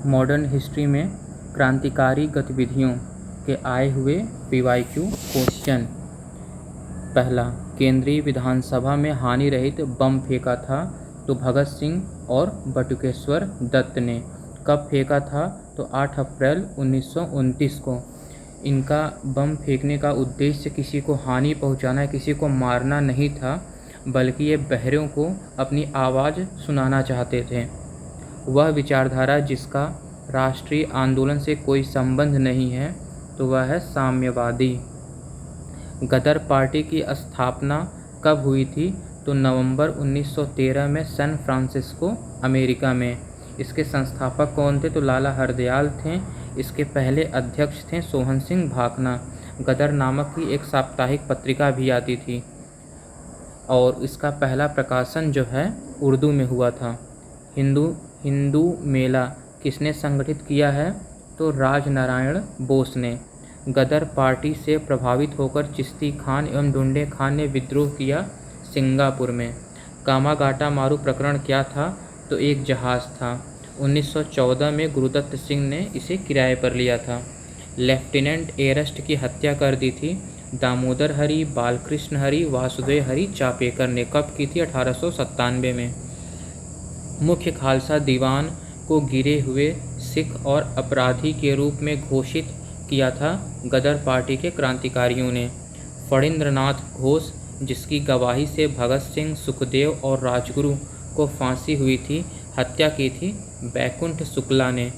Modern history में क्रांतिकारी गतिविधियों के आए हुए PYQ क्वेश्चन। पहला, केंद्रीय विधानसभा में हानि रहित बम फेंका था तो भगत सिंह और बटुकेश्वर दत्त ने। कब फेंका था? तो 8 अप्रैल 1929 को। इनका बम फेंकने का उद्देश्य किसी को हानि पहुंचाना, किसी को मारना नहीं था, बल्कि ये बहरों को अपनी आवाज़ सुनाना चाहते थे। वह विचारधारा जिसका राष्ट्रीय आंदोलन से कोई संबंध नहीं है, तो वह है साम्यवादी। गदर पार्टी की स्थापना कब हुई थी? तो नवंबर 1913 में सैन फ्रांसिस्को, अमेरिका में। इसके संस्थापक कौन थे? तो लाला हरदयाल थे। इसके पहले अध्यक्ष थे सोहन सिंह भाकना। गदर नामक की एक साप्ताहिक पत्रिका भी आती थी और इसका पहला प्रकाशन जो है उर्दू में हुआ था। हिंदू मेला किसने संगठित किया है? तो राजनारायण बोस ने। गदर पार्टी से प्रभावित होकर चिश्ती खान एवं डुंडे खान ने विद्रोह किया सिंगापुर में। कामागाटा मारू प्रकरण क्या था? तो एक जहाज़ था। 1914 में गुरुदत्त सिंह ने इसे किराए पर लिया था। लेफ्टिनेंट एरस्ट की हत्या कर दी थी दामोदर हरि, बालकृष्ण हरि, वासुदेव हरि चापेकर ने। कब की थी? 1897 में। मुख्य खालसा दीवान को गिरे हुए सिख और अपराधी के रूप में घोषित किया था गदर पार्टी के क्रांतिकारियों ने। फणींद्रनाथ घोष, जिसकी गवाही से भगत सिंह, सुखदेव और राजगुरु को फांसी हुई थी, हत्या की थी बैकुंठ शुक्ला ने।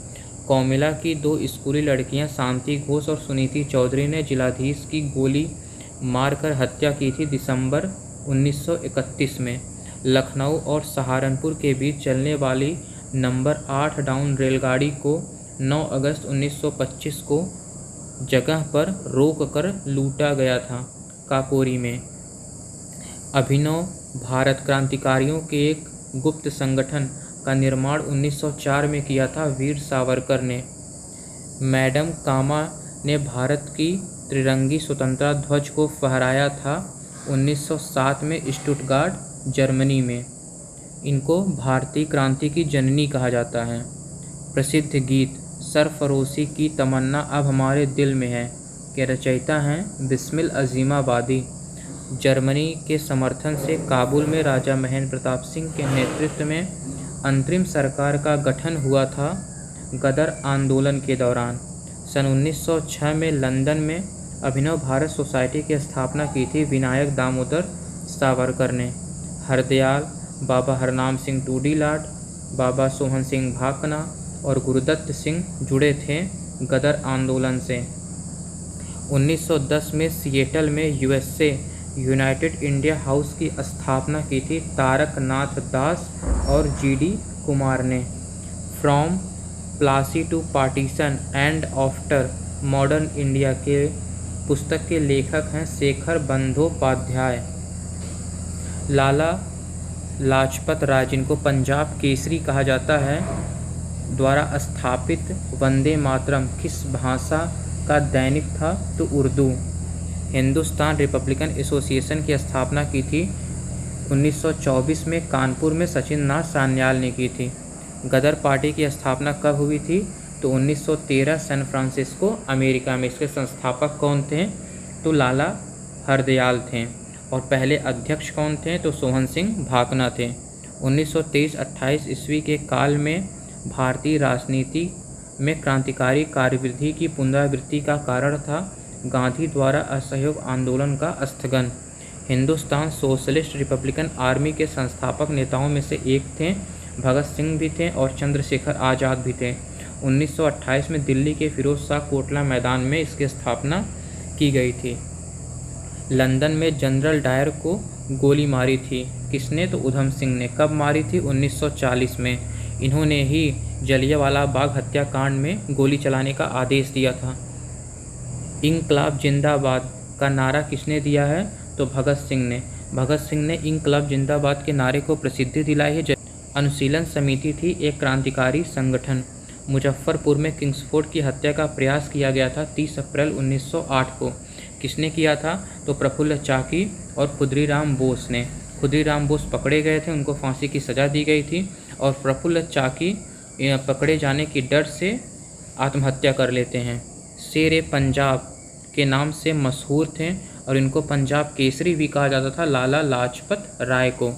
कौमिला की 2 स्कूली लड़कियां शांति घोष और सुनीति चौधरी ने जिलाधीश की गोली मारकर हत्या की थी दिसंबर 1931 में। लखनऊ और सहारनपुर के बीच चलने वाली नंबर 8 डाउन रेलगाड़ी को 9 अगस्त 1925 को जगह पर रोककर लूटा गया था काकोरी में। अभिनव भारत क्रांतिकारियों के एक गुप्त संगठन का निर्माण 1904 में किया था वीर सावरकर ने। मैडम कामा ने भारत की त्रिरंगी स्वतंत्रता ध्वज को फहराया था 1907 में स्टुटगार्ट, जर्मनी में। इनको भारतीय क्रांति की जननी कहा जाता है। प्रसिद्ध गीत सरफरोशी की तमन्ना अब हमारे दिल में है के रचयिता हैं बिस्मिल अजीमाबादी। जर्मनी के समर्थन से काबुल में राजा महेंद्र प्रताप सिंह के नेतृत्व में अंतरिम सरकार का गठन हुआ था गदर आंदोलन के दौरान। सन 1906 में लंदन में अभिनव भारत सोसाइटी की स्थापना की थी विनायक दामोदर सावरकर ने। हरदयाल, बाबा हरनाम सिंह टूडीलाट, बाबा सोहन सिंह भाकना और गुरुदत्त सिंह जुड़े थे गदर आंदोलन से। 1910 में सिएटल में USA यूनाइटेड इंडिया हाउस की स्थापना की थी तारक नाथ दास और GD कुमार ने। From Plassey to partition and after modern India के पुस्तक के लेखक हैं शेखर बंदोपाध्याय। लाला लाजपत राय, जिनको पंजाब केसरी कहा जाता है, द्वारा स्थापित वंदे मातरम किस भाषा का दैनिक था? तो उर्दू। हिंदुस्तान रिपब्लिकन एसोसिएशन की स्थापना की थी 1924 में कानपुर में सचिन नाथ सान्याल ने की थी। गदर पार्टी की स्थापना कब हुई थी? तो 1913 सैन फ्रांसिस्को, अमेरिका में। इसके संस्थापक कौन थे? तो लाला हरदयाल थे। और पहले अध्यक्ष कौन थे? तो सोहन सिंह भाकना थे। 1923-28 ईस्वी के काल में भारतीय राजनीति में क्रांतिकारी कार्यविधि की पुनरावृत्ति का कारण था गांधी द्वारा असहयोग आंदोलन का स्थगन। हिंदुस्तान सोशलिस्ट रिपब्लिकन आर्मी के संस्थापक नेताओं में से एक थे। भगत सिंह भी थे और चंद्रशेखर आज़ाद भी थे। 1928 में दिल्ली के फिरोज शाह कोटला मैदान में इसकी स्थापना की गई थी। लंदन में जनरल डायर को गोली मारी थी किसने? तो उधम सिंह ने। कब मारी थी? 1940 में। इन्होंने ही जलियांवाला बाग हत्याकांड में गोली चलाने का आदेश दिया था। इंकलाब जिंदाबाद का नारा किसने दिया है? तो भगत सिंह ने। भगत सिंह ने इंकलाब जिंदाबाद के नारे को प्रसिद्धि दिलाई है। अनुशीलन समिति थी एक क्रांतिकारी संगठन। मुजफ्फरपुर में किंग्सफोर्ड की हत्या का प्रयास किया गया था 30 अप्रैल 1908 को। किसने किया था? तो प्रफुल्ल चाकी और खुदीराम बोस ने। खुदीराम बोस पकड़े गए थे, उनको फांसी की सज़ा दी गई थी और प्रफुल्ल चाकी पकड़े जाने की डर से आत्महत्या कर लेते हैं। शेर पंजाब के नाम से मशहूर थे और इनको पंजाब केसरी भी कहा जाता था लाला लाजपत राय को।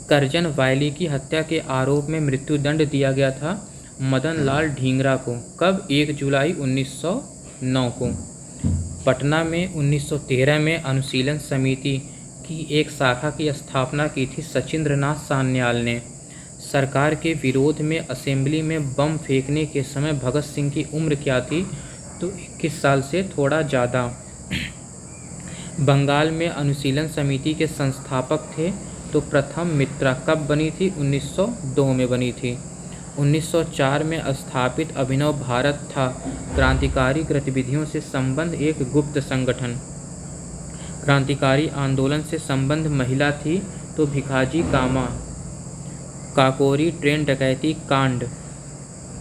करजन वैली की हत्या के आरोप में मृत्युदंड दिया गया था मदन लाल ढींगरा को। कब? 1 जुलाई 1909 को। पटना में 1913 में अनुशीलन समिति की एक शाखा की स्थापना की थी सचिंद्रनाथ सान्याल ने। सरकार के विरोध में असेंबली में बम फेंकने के समय भगत सिंह की उम्र क्या थी? तो 21 साल से थोड़ा ज़्यादा। बंगाल में अनुशीलन समिति के संस्थापक थे तो प्रथम मित्रा कब बनी थी? 1902 में बनी थी। 1904 में स्थापित अभिनव भारत था क्रांतिकारी गतिविधियों से संबंध एक गुप्त संगठन। क्रांतिकारी आंदोलन से संबंध महिला थी तो भिखाजी कामा। काकोरी ट्रेन डकैती कांड,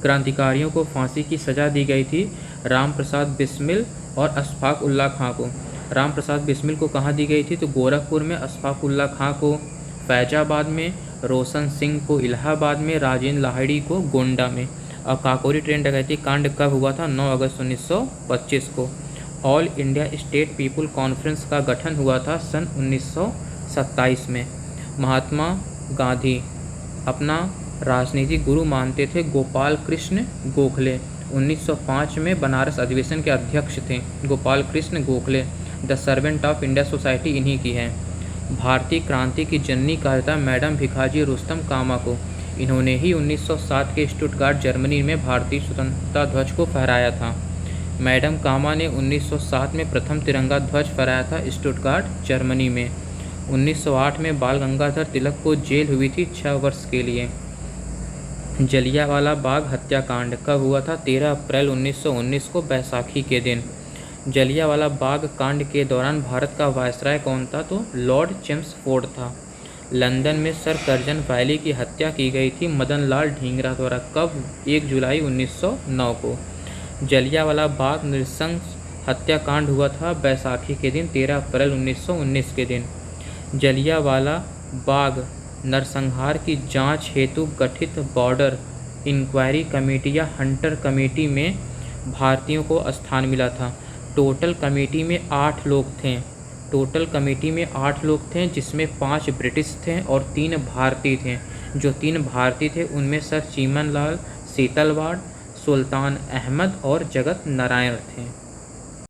क्रांतिकारियों को फांसी की सजा दी गई थी राम प्रसाद बिस्मिल और अशफाक उल्ला खां को। राम प्रसाद बिस्मिल को कहाँ दी गई थी? तो गोरखपुर में, अशफाक उल्ला खां को फैजाबाद में, रोशन सिंह को इलाहाबाद में, राजेंद्र लाहिड़ी को गोंडा में। और काकोरी ट्रेन डकैती कांड कब हुआ था? 9 अगस्त 1925 को। All India state people conference का गठन हुआ था सन 1927 में। महात्मा गांधी अपना राजनीतिक गुरु मानते थे गोपाल कृष्ण गोखले। 1905 में बनारस अधिवेशन के अध्यक्ष थे Gopal Krishna Gokhale. The servant of India society इन्हीं की है। भारतीय क्रांति की जननी कहा जाता मैडम भिखाजी रुस्तम कामा को। इन्होंने ही 1907 के स्टुटगार्ट जर्मनी में भारतीय स्वतंत्रता ध्वज को फहराया था। मैडम कामा ने 1907 में प्रथम तिरंगा ध्वज फहराया था स्टुटगार्ट जर्मनी में। 1908 में बाल गंगाधर तिलक को जेल हुई थी 6 वर्ष के लिए। जलियांवाला बाग हत्याकांड कब हुआ था? 13 अप्रैल 1919 को, बैसाखी के दिन। जलियांवाला बाग कांड के दौरान भारत का वायसराय कौन था? तो लॉर्ड चेम्सफोर्ड था। लंदन में सर करजन वैली की हत्या की गई थी मदन लाल ढींगरा द्वारा। कब? 1 जुलाई 1909 को। जलियांवाला बाग नृशंस हत्याकांड हुआ था बैसाखी के दिन 13 अप्रैल 1919 के दिन। जलियांवाला बाग नरसंहार की जांच हेतु गठित बॉर्डर इंक्वायरी कमेटी या हंटर कमेटी में भारतीयों को स्थान मिला था। टोटल कमेटी में 8 लोग थे। जिसमें 5 ब्रिटिश थे और 3 भारतीय थे। जो 3 भारतीय थे उनमें सर चीमन लाल सीतलवाड़, सुल्तान अहमद और जगत नारायण थे।